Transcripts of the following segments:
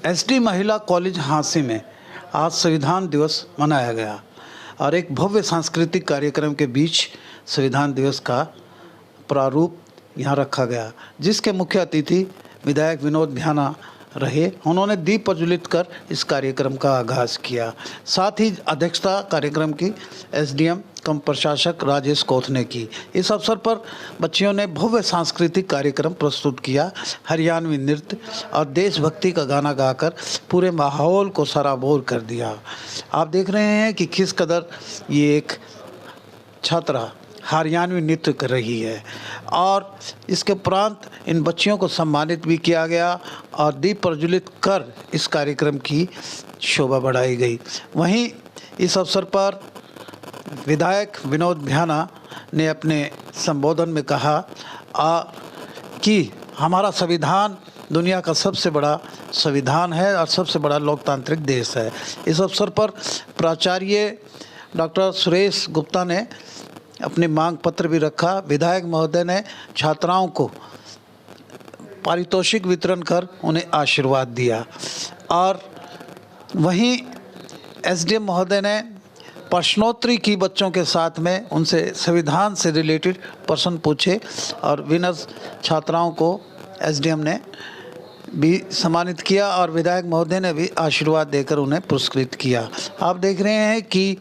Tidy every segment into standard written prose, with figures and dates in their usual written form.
SD महिला college Hansi में आज संविधान दिवस मनाया गया और एक भव्य सांस्कृतिक कार्यक्रम के बीच संविधान दिवस का प्रारूप यहाँ रखा गया, जिसके मुख्य अतिथि विधायक विनोद भ्याना रहे। उन्होंने दीप प्रज्वलित कर इस कार्यक्रम का आगाज़ किया। साथ ही अध्यक्षता कार्यक्रम की एसडीएम कम प्रशासक राजेश कोथ ने की। इस अवसर पर बच्चियों ने भव्य सांस्कृतिक कार्यक्रम प्रस्तुत किया। हरियाणवी नृत्य और देशभक्ति का गाना गाकर पूरे माहौल को सराबोर कर दिया। आप देख रहे हैं कि किस कदर ये एक छात्रा हरियाणवी नृत्य कर रही है और इसके उपरांत इन बच्चियों को सम्मानित भी किया गया और दीप प्रज्वलित कर इस कार्यक्रम की शोभा बढ़ाई गई। वहीं इस अवसर पर विधायक विनोद भ्याना ने अपने संबोधन में कहा कि हमारा संविधान दुनिया का सबसे बड़ा संविधान है और सबसे बड़ा लोकतांत्रिक देश है। इस अवसर पर प्राचार्य डॉक्टर सुरेश गुप्ता ने अपने मांग पत्र भी रखा। विधायक महोदय ने छात्राओं को पारितोषिक वितरण कर उन्हें आशीर्वाद दिया और वहीं एसडीएम महोदय ने प्रश्नोत्तरी की बच्चों के साथ में, उनसे संविधान से रिलेटेड प्रश्न पूछे और विनर छात्राओं को एसडीएम ने भी सम्मानित किया और विधायक महोदय ने भी आशीर्वाद देकर उन्हें पुरस्कृत किया। आप देख रहे हैं कि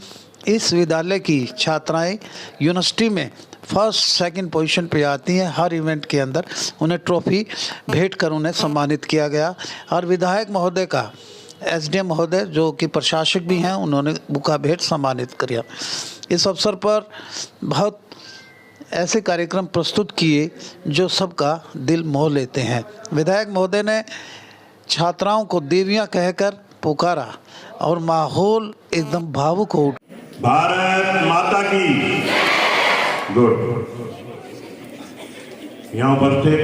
इस विद्यालय की छात्राएं यूनिवर्सिटी में फर्स्ट सेकंड पोजीशन पे आती हैं। हर इवेंट के अंदर उन्हें ट्रॉफी भेंट कर उन्हें सम्मानित किया गया और विधायक महोदय का एसडीएम महोदय जो कि प्रशासक भी हैं, उन्होंने बुका भेंट सम्मानित किया। इस अवसर पर बहुत ऐसे कार्यक्रम प्रस्तुत किए जो सबका दिल मोह लेते हैं। विधायक महोदय ने छात्राओं को देवियां कहकर पुकारा और माहौल एकदम भावुक हो उठा। भारत माता की गुड। यहाँ उपस्थित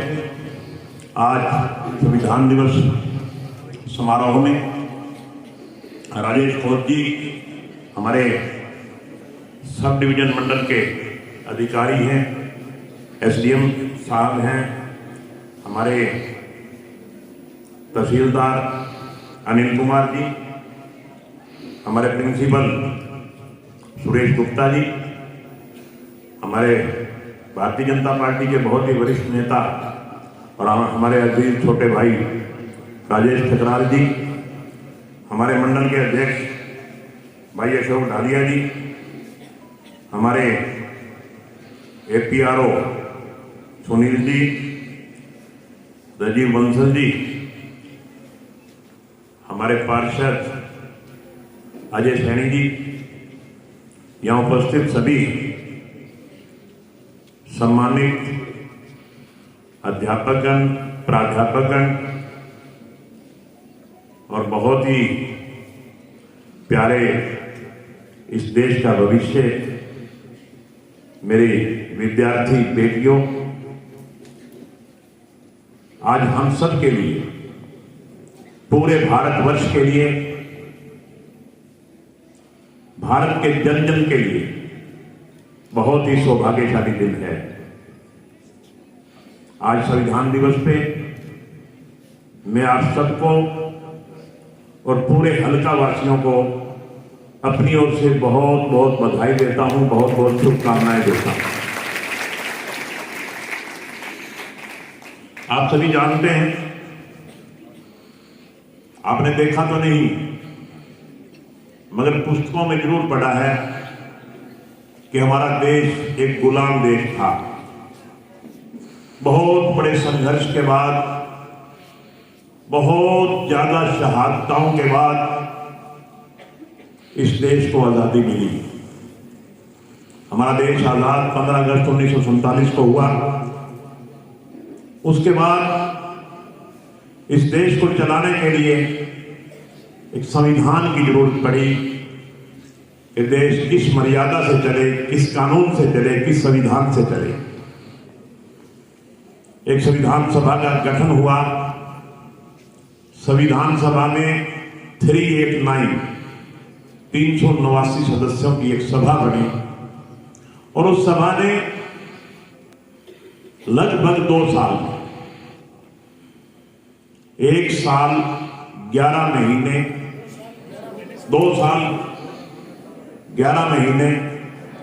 आज संविधान दिवस समारोह में राजेश कोथ जी हमारे सब डिवीजन मंडल के अधिकारी हैं, एसडीएम साहब हैं, हमारे तहसीलदार अनिल कुमार जी, हमारे प्रिंसिपल सुरेश गुप्ता जी, हमारे भारतीय जनता पार्टी के बहुत ही वरिष्ठ नेता और हमारे अजीज छोटे भाई राजेश ठकराल जी, हमारे मंडल के अध्यक्ष भाई अशोक ढालिया जी, हमारे एपीआरओ सुनील जी, राजीव बंसल जी, हमारे पार्षद अजय सैनी जी, यहाँ उपस्थित सभी सम्मानित अध्यापकगण, प्राध्यापकगण और बहुत ही प्यारे इस देश का भविष्य मेरी विद्यार्थी बेटियों, आज हम सब के लिए, पूरे भारतवर्ष के लिए, भारत के जन जन के लिए बहुत ही सौभाग्यशाली दिन है। आज संविधान दिवस पे मैं आप सबको और पूरे हल्का वासियों को अपनी ओर से बहुत बहुत बधाई देता हूं, बहुत बहुत शुभकामनाएं देता हूं। आप सभी जानते हैं, आपने देखा तो नहीं मगर पुस्तकों में जरूर पढ़ा है कि हमारा देश एक गुलाम देश था। बहुत बड़े संघर्ष के बाद, बहुत ज्यादा शहादतों के बाद इस देश को आजादी मिली। हमारा देश आजाद 15 अगस्त 1947 को हुआ। उसके बाद इस देश को चलाने के लिए एक संविधान की जरूरत पड़ी कि देश किस मर्यादा से चले, किस कानून से चले, किस संविधान से चले। एक संविधान सभा का गठन हुआ। संविधान सभा में 389 सदस्यों की एक सभा बनी और उस सभा ने लगभग 2 साल, 1 साल 11 महीने 2 साल 11 महीने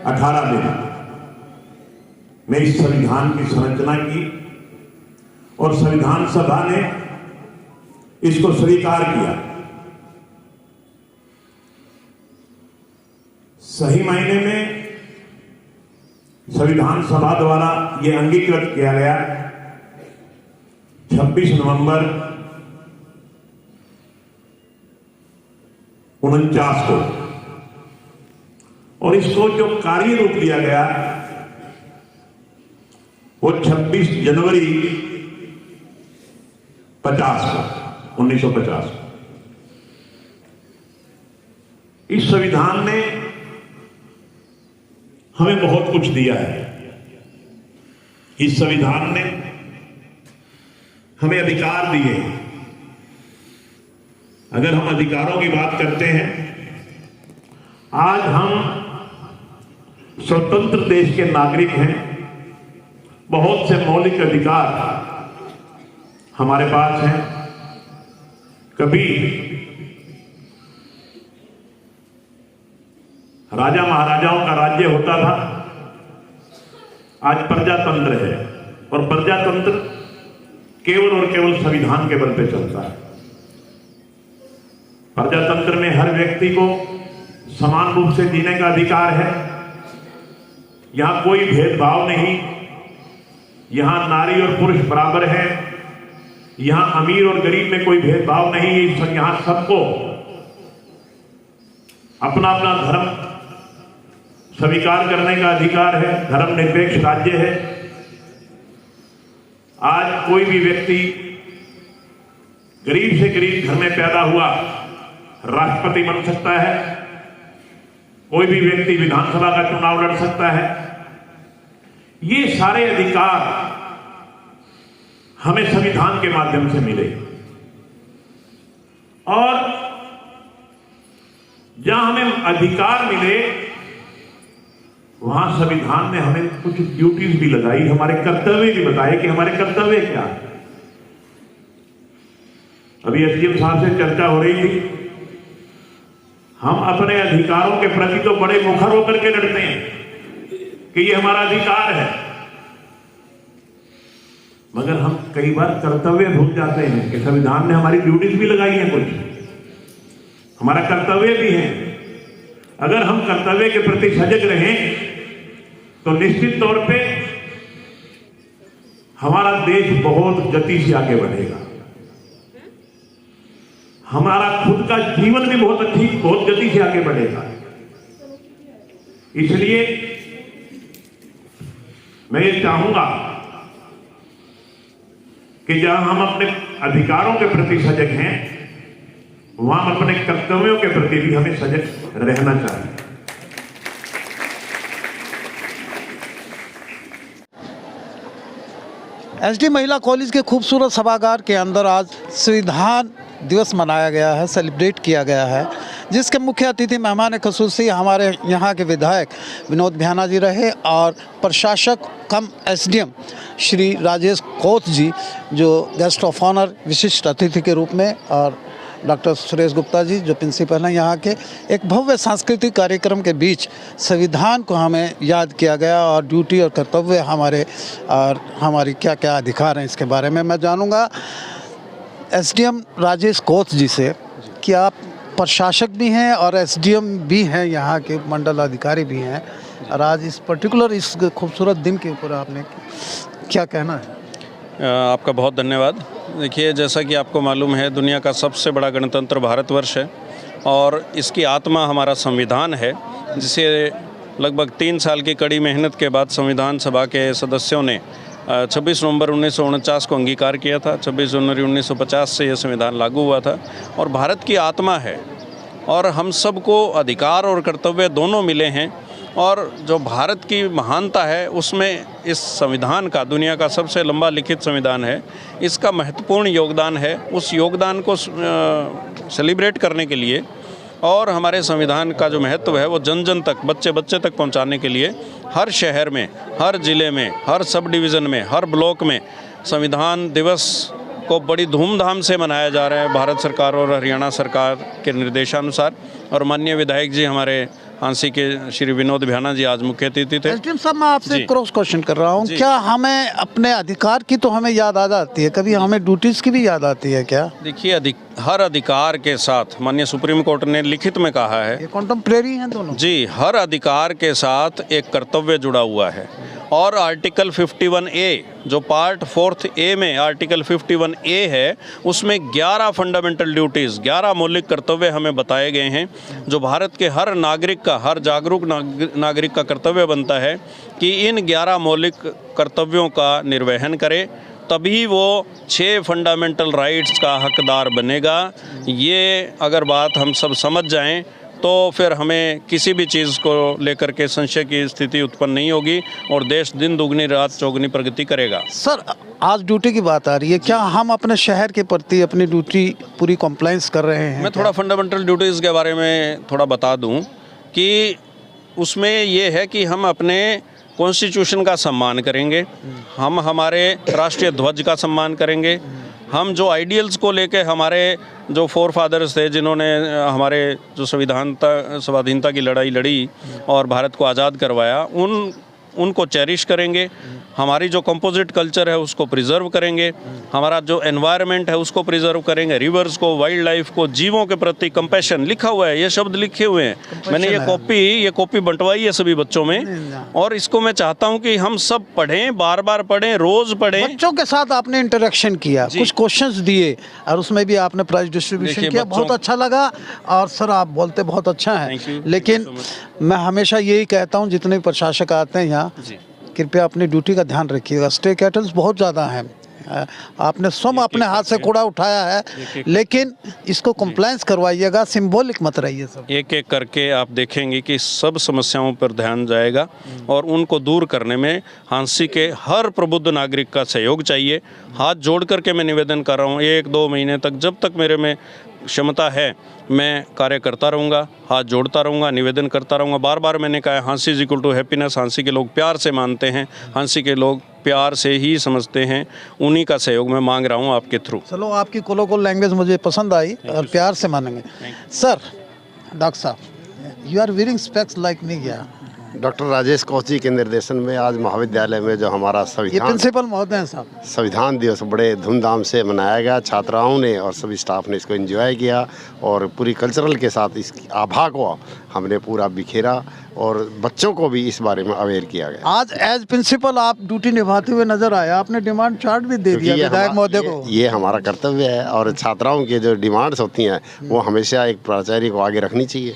18 दिन में इस संविधान की संरचना की और संविधान सभा ने इसको स्वीकार किया। सही मायने में संविधान सभा द्वारा यह अंगीकृत किया गया 26 नवंबर 49 को, और इसको जो कार्य रूप दिया गया वो 26 जनवरी 1950 को। इस संविधान ने हमें बहुत कुछ दिया है। इस संविधान ने हमें अधिकार दिए हैं। अगर हम अधिकारों की बात करते हैं, आज हम स्वतंत्र देश के नागरिक हैं। बहुत से मौलिक अधिकार हमारे पास हैं। कभी राजा महाराजाओं का राज्य होता था, आज प्रजातंत्र है, और प्रजातंत्र केवल और केवल संविधान के बल पे चलता है। प्रजातंत्र में हर व्यक्ति को समान रूप से जीने का अधिकार है। यहां कोई भेदभाव नहीं। यहां नारी और पुरुष बराबर हैं। यहां अमीर और गरीब में कोई भेदभाव नहीं। यहां सबको अपना अपना धर्म स्वीकार करने का अधिकार है। धर्मनिरपेक्ष राज्य है। आज कोई भी व्यक्ति गरीब से गरीब घर में पैदा हुआ राष्ट्रपति बन सकता है। कोई भी व्यक्ति विधानसभा का चुनाव लड़ सकता है। ये सारे अधिकार हमें संविधान के माध्यम से मिले, और जहां हमें अधिकार मिले वहां संविधान ने हमें कुछ ड्यूटीज भी लगाई, हमारे कर्तव्य भी बताए कि हमारे कर्तव्य क्या है। अभी एसडीएम साहब से चर्चा हो रही थी। हम अपने अधिकारों के प्रति तो बड़े मुखर होकर के लड़ते हैं कि ये हमारा अधिकार है, मगर हम कई बार कर्तव्य भूल जाते हैं कि संविधान ने हमारी ड्यूटीज भी लगाई हैं, कुछ हमारा कर्तव्य भी है। अगर हम कर्तव्य के प्रति सजग रहें तो निश्चित तौर पे हमारा देश बहुत गति से आगे बढ़ेगा। हमारा खुद का जीवन भी बहुत गति से आगे बढ़ेगा। इसलिए मैं ये चाहूंगा कि जहां हम अपने अधिकारों के प्रति सजग हैं, वहां हम अपने कर्तव्यों के प्रति भी हमें सजग रहना चाहिए। एसडी महिला कॉलेज के खूबसूरत सभागार के अंदर आज संविधान दिवस मनाया गया है, सेलिब्रेट किया गया है, जिसके मुख्य अतिथि मेहमान खसूसी हमारे यहाँ के विधायक विनोद भ्याना जी रहे, और प्रशासक कम एसडीएम श्री राजेश कोत जी जो गेस्ट ऑफ ऑनर विशिष्ट अतिथि के रूप में, और डॉक्टर सुरेश गुप्ता जी जो प्रिंसिपल हैं यहाँ के। एक भव्य सांस्कृतिक कार्यक्रम के बीच संविधान को हमें याद किया गया, और ड्यूटी और कर्तव्य हमारे और हमारी क्या क्या अधिकार हैं इसके बारे में मैं जानूँगा एसडीएम राजेश कोत जी से कि आप प्रशासक भी हैं और एसडीएम भी हैं, यहाँ के मंडल अधिकारी भी हैं, और आज इस पर्टिकुलर इस खूबसूरत दिन के ऊपर आपने क्या कहना है? आपका बहुत धन्यवाद। देखिए, जैसा कि आपको मालूम है, दुनिया का सबसे बड़ा गणतंत्र भारतवर्ष है, और इसकी आत्मा हमारा संविधान है, जिसे लगभग 3 साल की कड़ी मेहनत के बाद संविधान सभा के सदस्यों ने 26 नवंबर 1949 को अंगीकार किया था। 26 जनवरी 1950 से यह संविधान लागू हुआ था, और भारत की आत्मा है, और हम सबको अधिकार और कर्तव्य दोनों मिले हैं। और जो भारत की महानता है उसमें इस संविधान का, दुनिया का सबसे लंबा लिखित संविधान है, इसका महत्वपूर्ण योगदान है। उस योगदान को सेलिब्रेट करने के लिए और हमारे संविधान का जो महत्व है वो जन जन तक, बच्चे बच्चे तक पहुंचाने के लिए हर शहर में, हर ज़िले में, हर सब डिवीज़न में, हर ब्लॉक में संविधान दिवस को बड़ी धूमधाम से मनाया जा रहा है भारत सरकार और हरियाणा सरकार के निर्देशानुसार। और माननीय विधायक जी हमारे हांसी के श्री विनोद भ्याना जी आज मुख्य अतिथि थे। एसडीएम साहब, मैं आपसे जी। क्रॉस क्वेश्चन कर रहा हूँ, जी। क्या हमें अपने अधिकार की तो हमें याद आ जाती है, कभी हमें ड्यूटीज की भी याद आती है क्या? देखिए, हर अधिकार के साथ माननीय सुप्रीम कोर्ट ने लिखित में कहा है, ये कॉन्टेम्परेरी हैं दोनों? जी, हर अधिकार के साथ एक कर्तव्य जुड़ा हुआ है। और आर्टिकल 51A जो पार्ट 4 ए में आर्टिकल 51A है, उसमें 11 फंडामेंटल ड्यूटीज़, 11 मौलिक कर्तव्य हमें बताए गए हैं, जो भारत के हर नागरिक का, हर जागरूक नागरिक का कर्तव्य बनता है कि इन 11 मौलिक कर्तव्यों का निर्वहन करे, तभी वो 6 फंडामेंटल राइट्स का हकदार बनेगा। ये अगर बात हम सब समझ जाएं तो फिर हमें किसी भी चीज़ को लेकर के संशय की स्थिति उत्पन्न नहीं होगी और देश दिन दुगनी रात चौगुनी प्रगति करेगा। सर, आज ड्यूटी की बात आ रही है, क्या हम अपने शहर के प्रति अपनी ड्यूटी पूरी कॉम्प्लाइंस कर रहे हैं? मैं थोड़ा फंडामेंटल ड्यूटीज़ के बारे में थोड़ा बता दूं कि उसमें ये है कि हम अपने कॉन्स्टिट्यूशन का सम्मान करेंगे, हम हमारे राष्ट्रीय ध्वज का सम्मान करेंगे, हम जो आइडियल्स को लेके हमारे जो फोर फादर्स थे जिन्होंने हमारे जो स्वाधीनता की लड़ाई लड़ी और भारत को आज़ाद करवाया, उनको चेरिश करेंगे। हमारी जो कंपोजिट कल्चर है उसको प्रिजर्व करेंगे, हमारा जो एनवायरनमेंट है उसको प्रिजर्व करेंगे, रिवर्स को, वाइल्ड लाइफ को, जीवों के प्रति कंपैशन लिखा हुआ है, ये शब्द लिखे हुए हैं। मैंने ये कॉपी बंटवाई है सभी बच्चों में और इसको मैं चाहता हूं कि हम सब पढ़ें, बार बार पढ़ें, रोज पढ़ें। बच्चों के साथ आपने इंटरेक्शन किया, कुछ क्वेश्चंस दिए और उसमें भी आपने प्राइज डिस्ट्रीब्यूशन किया, बहुत अच्छा लगा। और सर, आप बोलते बहुत अच्छा है, लेकिन मैं हमेशा यही कहता हूँ जितने प्रशासक आते हैं यहाँ, कृपया अपनी ड्यूटी का ध्यान रखिएगा। स्टे कैटल्स बहुत ज़्यादा हैं, आपने स्वयं अपने हाथ से कूड़ा उठाया है, लेकिन इसको कंप्लायंस करवाइएगा, सिंबॉलिक मत रहिए। सब एक एक करके आप देखेंगे कि सब समस्याओं पर ध्यान जाएगा और उनको दूर करने में हांसी के हर प्रबुद्ध नागरिक का सहयोग चाहिए। हाथ जोड़ करके मैं निवेदन कर रहा हूँ, 1-2 महीने तक जब तक मेरे में क्षमता है मैं कार्य करता रहूँगा, हाथ जोड़ता रहूँगा, निवेदन करता रहूँगा। बार बार मैंने कहा, Hansi is equal to happiness. Hansi के लोग प्यार से मानते हैं, हांसी के लोग प्यार से ही समझते हैं, उन्हीं का सहयोग मैं मांग रहा हूँ आपके थ्रू। चलो, आपकी कोलोकियल लैंग्वेज मुझे पसंद आई और प्यार से मानेंगे। सर, डॉक्टर साहब, you are wearing specs like me क्या? डॉक्टर राजेश कौश जी के निर्देशन में आज महाविद्यालय में जो हमारा ये प्रिंसिपल महोदय हैं साहब, संविधान दिवस बड़े धूमधाम से मनाया गया। छात्राओं ने और सभी स्टाफ ने इसको एंजॉय किया और पूरी कल्चरल के साथ इसकी आभा को हमने पूरा बिखेरा और बच्चों को भी इस बारे में अवेयर किया गया। आज एज प्रिंसिपल आप ड्यूटी निभाते हुए नजर आए, आपने डिमांड चार्ट भी दे दिया विधायक महोदय को। ये हमारा कर्तव्य है और छात्राओं के जो डिमांड्स होती हैं वो हमेशा एक प्राचार्य को आगे रखनी चाहिए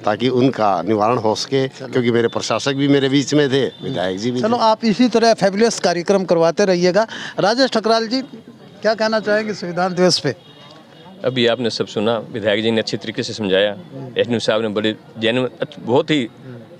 ताकि उनका निवारण हो सके, क्योंकि मेरे प्रशासक भी मेरे बीच में थे, विधायक जी भी। चलो, आप इसी तरह फैबुलस कार्यक्रम करवाते रहिएगा। राजेश ठकराल जी, क्या कहना चाहेंगे संविधान दिवस पे? अभी आपने सब सुना, विधायक जी ने अच्छी तरीके से समझाया, एसडीएम साहब ने बड़े बहुत ही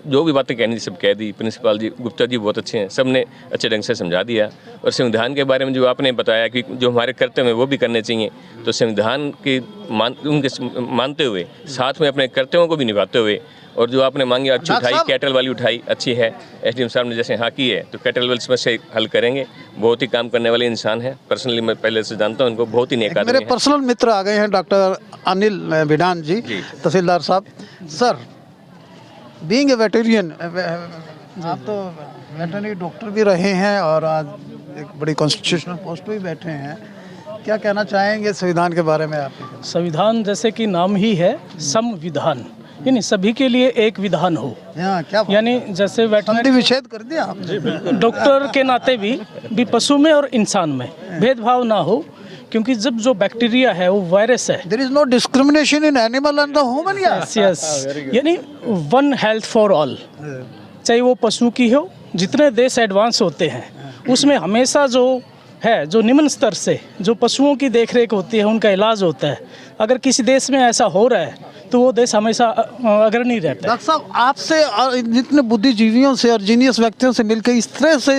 जो भी बातें कहनी थी सब कह दी, प्रिंसिपल जी गुप्ता जी बहुत अच्छे हैं, सब ने अच्छे ढंग से समझा दिया। और संविधान के बारे में जो आपने बताया कि जो हमारे कर्तव्य हैं वो भी करने चाहिए, तो संविधान के उनके मानते हुए साथ में अपने कर्तव्यों को भी निभाते हुए, और जो आपने मांगी अच्छी उठाई, कैटल वाली उठाई अच्छी है, एसडीएम साहब ने जैसे हाँ की है, तो कैटल वाली समस्या हल करेंगे। बहुत ही काम करने वाले इंसान है, पर्सनली मैं पहले से जानता हूँ उनको, बहुत ही नेक आदमी है। मेरे पर्सनल मित्र आ गए हैं, डॉक्टर अनिल बिडान जी, तहसीलदार साहब। सर, बीइंग ए वेटेरियन, आप तो वेटरनरी डॉक्टर भी रहे हैं और आज एक बड़ी कॉन्स्टिट्यूशनल पोस्ट पे भी बैठे हैं, क्या कहना चाहेंगे संविधान के बारे में आप? संविधान जैसे कि नाम ही है संविधान, यानी सभी के लिए एक विधान हो, क्या यानी जैसे वेटरनरी विच्छेद कर दिया आपने। डॉक्टर के नाते भी पशु में और इंसान में भेदभाव ना हो, क्योंकि जब जो बैक्टीरिया है वो वायरस है। There is no discrimination in animal and the human. Yes, यानी वन हेल्थ फॉर ऑल, चाहे वो पशु की हो। जितने देश एडवांस होते हैं उसमें हमेशा जो है, जो निम्न स्तर से जो पशुओं की देखरेख होती है, उनका इलाज होता है। अगर किसी देश में ऐसा हो रहा है तो वो देश हमेशा अग्रणी रहता है। डॉक्टर साहब, आपसे और जितने बुद्धिजीवियों से और जीनियस व्यक्तियों से मिलकर इस तरह से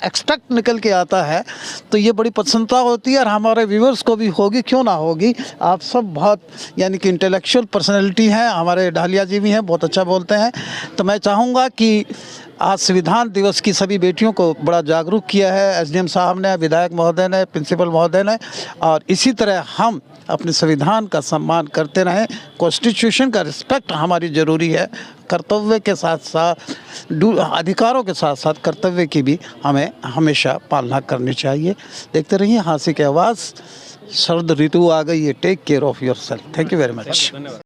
एक्सट्रैक्ट निकल के आता है तो ये बड़ी प्रसन्नता होती है और हमारे व्यूअर्स को भी होगी, क्यों ना होगी। आप सब बहुत यानी कि इंटेलेक्चुअल पर्सनैलिटी हैं, हमारे ढालिया जी भी हैं, बहुत अच्छा बोलते हैं। तो मैं चाहूँगा कि आज संविधान दिवस की सभी बेटियों को बड़ा जागरूक किया है एसडीएम साहब ने, विधायक महोदय ने, प्रिंसिपल महोदय ने। और इसी तरह हम अपने संविधान का सम्मान करते रहें। कॉन्स्टिट्यूशन का रिस्पेक्ट हमारी ज़रूरी है। कर्तव्य के साथ साथ अधिकारों के साथ साथ कर्तव्य की भी हमें हमेशा पालना करनी चाहिए। देखते रहिए हांसी की आवाज़। शरद ऋतु आ गई है, take care of yourself. Thank you very much.